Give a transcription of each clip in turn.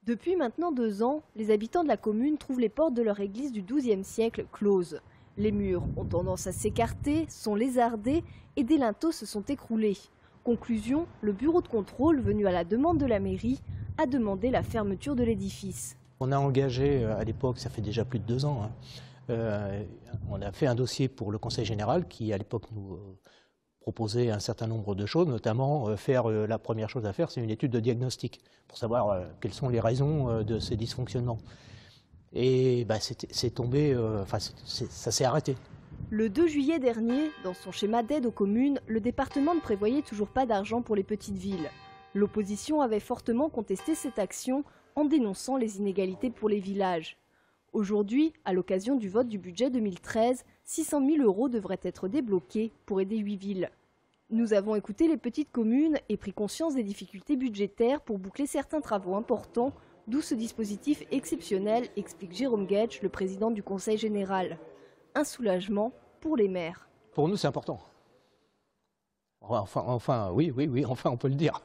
Depuis maintenant 2 ans, les habitants de la commune trouvent les portes de leur église du XIIe siècle closes. Les murs ont tendance à s'écarter, sont lézardés et des linteaux se sont écroulés. Conclusion, le bureau de contrôle, venu à la demande de la mairie, a demandé la fermeture de l'édifice. On a engagé à l'époque, ça fait déjà plus de 2 ans, on a fait un dossier pour le Conseil général qui à l'époque nous proposait un certain nombre de choses, notamment la première chose à faire, c'est une étude de diagnostic pour savoir quelles sont les raisons de ces dysfonctionnements. Et c'est tombé, ça s'est arrêté. Le 2 juillet dernier, dans son schéma d'aide aux communes, le département ne prévoyait toujours pas d'argent pour les petites villes. L'opposition avait fortement contesté cette action en dénonçant les inégalités pour les villages. Aujourd'hui, à l'occasion du vote du budget 2013, 600 000 € devraient être débloqués pour aider 8 villes. Nous avons écouté les petites communes et pris conscience des difficultés budgétaires pour boucler certains travaux importants, d'où ce dispositif exceptionnel, explique Jérôme Guedj, le président du Conseil général. Un soulagement pour les maires. Pour nous, c'est important. Oui, on peut le dire.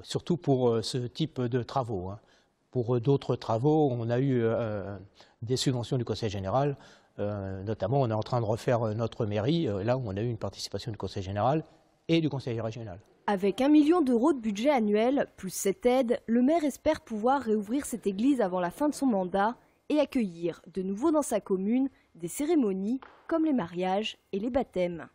Surtout pour ce type de travaux. Pour d'autres travaux, on a eu des subventions du Conseil général. Notamment, on est en train de refaire notre mairie, là où on a eu une participation du Conseil général et du Conseil régional. Avec 1 million d'euros de budget annuel, plus cette aide, le maire espère pouvoir réouvrir cette église avant la fin de son mandat et accueillir de nouveau dans sa commune des cérémonies comme les mariages et les baptêmes.